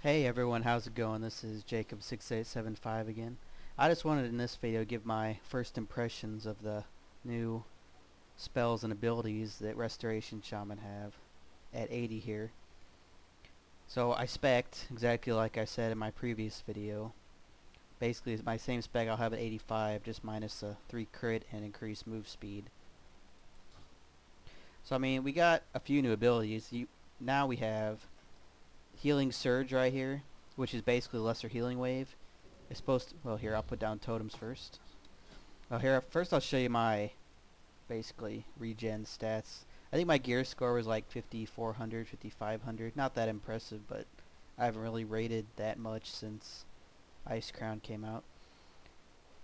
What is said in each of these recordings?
Hey everyone, how's it going? This is Jacob6875 again. I just wanted in this video to give my first impressions of the new spells and abilities that Restoration Shaman have at 80 here. So I spec'd, exactly like I said in my previous video. Basically it's my same spec I'll have at 85, just minus a 3 crit and increased move speed. So I mean, we got a few new abilities. Now we have Healing Surge right here, which is basically Lesser Healing Wave. It's supposed to, well, here I'll put down totems first. Oh, here first I'll show you my basically regen stats. I think my gear score was like 5400, 5500. Not that impressive, but I haven't really rated that much since Ice Crown came out.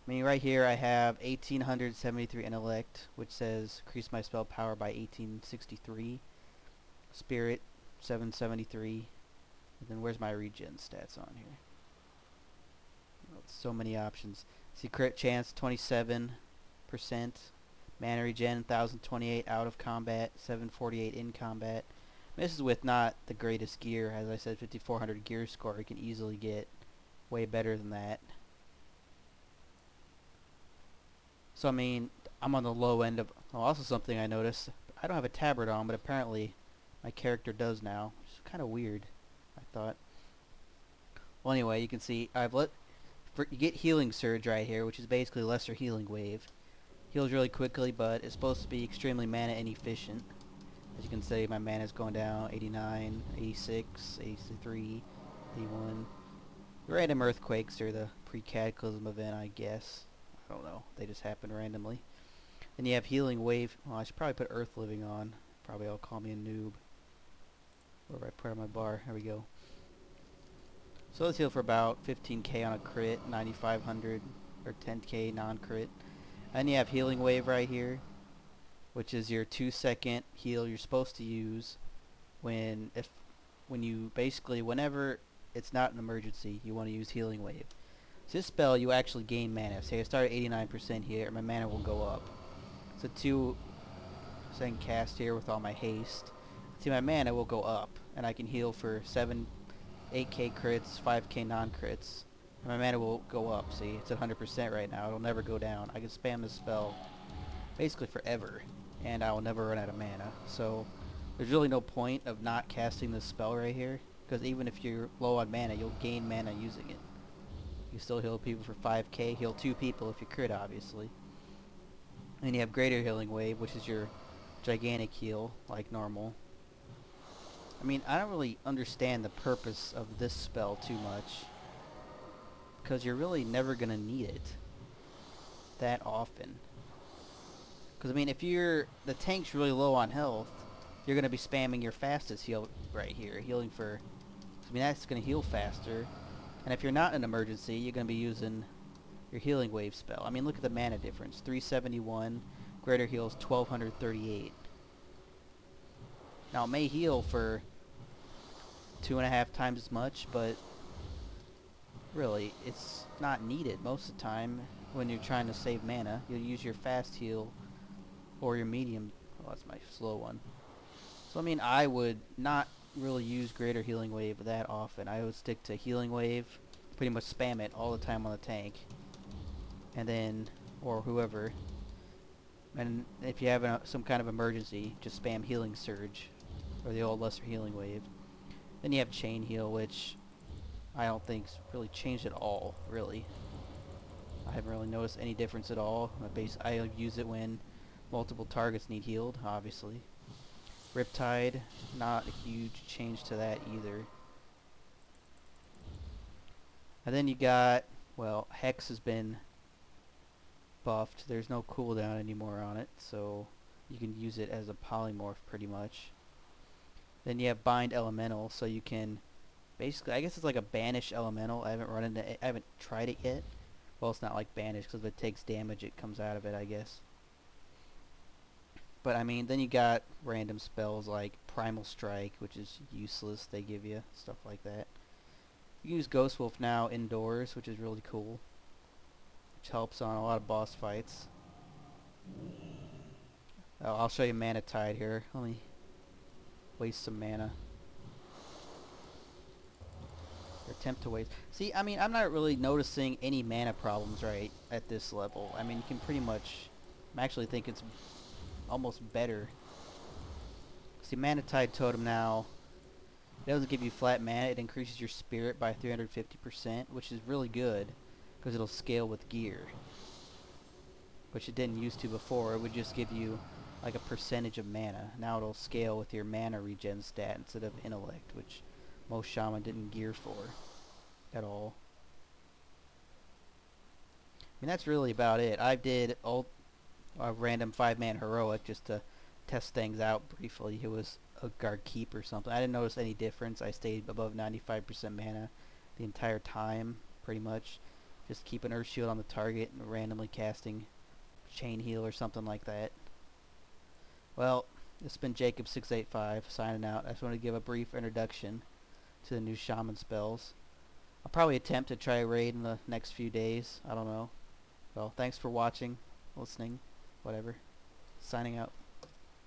I mean, right here I have 1873 intellect, which says increase my spell power by 1863. Spirit 773. And then where's my regen stats on here? Oh, so many options. See, crit chance 27%. Mana regen 1028 out of combat, 748 in combat. This is with not the greatest gear. As I said, 5400 gear score. You can easily get way better than that. So I mean, I'm on the low end of. Oh, also something I noticed. I don't have a tabard on, but apparently my character does now. Which is kind of weird, I thought. Well, anyway, you can see you get Healing Surge right here, which is basically Lesser Healing Wave. Heals really quickly, but it's supposed to be extremely mana inefficient. As you can see, my mana is going down 89, 86, 83, 81. The random earthquakes are the pre-Cataclysm event, I guess. I don't know. They just happen randomly. Then you have Healing Wave. Well, I should probably put Earth Living on. Probably all call me a noob. Where do I put on my bar? There we go. So let's heal for about 15k on a crit, 9500 or 10k non-crit. And you have Healing Wave right here, which is your 2-second heal you're supposed to use when you basically whenever it's not an emergency, you want to use Healing Wave. So this spell you actually gain mana. Say I start at 89% here, my mana will go up. So 2-second cast here with all my haste. See, my mana will go up, and I can heal for 8k crits, 5k non-crits. And my mana will go up. See, it's at 100% right now. It'll never go down. I can spam this spell basically forever, and I will never run out of mana. So there's really no point of not casting this spell right here, because even if you're low on mana, you'll gain mana using it. You still heal people for 5k, heal 2 people if you crit, obviously. And you have Greater Healing Wave, which is your gigantic heal, like normal. I mean, I don't really understand the purpose of this spell too much, because you're really never going to need it that often. Because, I mean, if the tank's really low on health, you're going to be spamming your fastest heal right here, healing for, I mean, that's going to heal faster. And if you're not in an emergency, you're going to be using your Healing Wave spell. I mean, look at the mana difference. 371, greater heals 1238. Now, it may heal for 2.5 times as much, but really, it's not needed most of the time when you're trying to save mana. You'll use your fast heal or your medium. Oh, that's my slow one. So, I mean, I would not really use Greater Healing Wave that often. I would stick to Healing Wave, pretty much spam it all the time on the tank. And then, or whoever. And if you have some kind of emergency, just spam Healing Surge, or the old Lesser Healing Wave. Then you have Chain Heal, which I don't think's really changed at all, really. I haven't really noticed any difference at all. I use it when multiple targets need healed, obviously. Riptide, not a huge change to that either. And then you got, well, Hex has been buffed. There's no cooldown anymore on it, so you can use it as a polymorph pretty much. Then you have Bind Elemental, so you can basically, I guess it's like a banish elemental. I haven't tried it yet. Well, it's not like banish, because if it takes damage, it comes out of it, I guess. But I mean, then you got random spells like Primal Strike, which is useless. They give you stuff like that. You can use Ghost Wolf now indoors, which is really cool, which helps on a lot of boss fights. Oh, I'll show you Mana Tide here. Let me waste some mana. Attempt to waste. See, I mean, I'm not really noticing any mana problems right at this level. I mean, you can pretty much... I actually think it's almost better. See, mana Tide Totem now, it doesn't give you flat mana. It increases your spirit by 350%, which is really good because it'll scale with gear, which it didn't used to before. It would just give you like a percentage of mana. Now it'll scale with your mana regen stat instead of intellect, which most shaman didn't gear for at all. I mean, that's really about it. I did a random 5-man heroic just to test things out briefly. It was a guard keep or something. I didn't notice any difference. I stayed above 95% mana the entire time, pretty much. Just keep an earth shield on the target and randomly casting chain heal or something like that. Well, this has been Jacob685 signing out. I just wanted to give a brief introduction to the new shaman spells. I'll probably attempt to try a raid in the next few days. I don't know. Well, thanks for watching, listening, whatever. Signing out.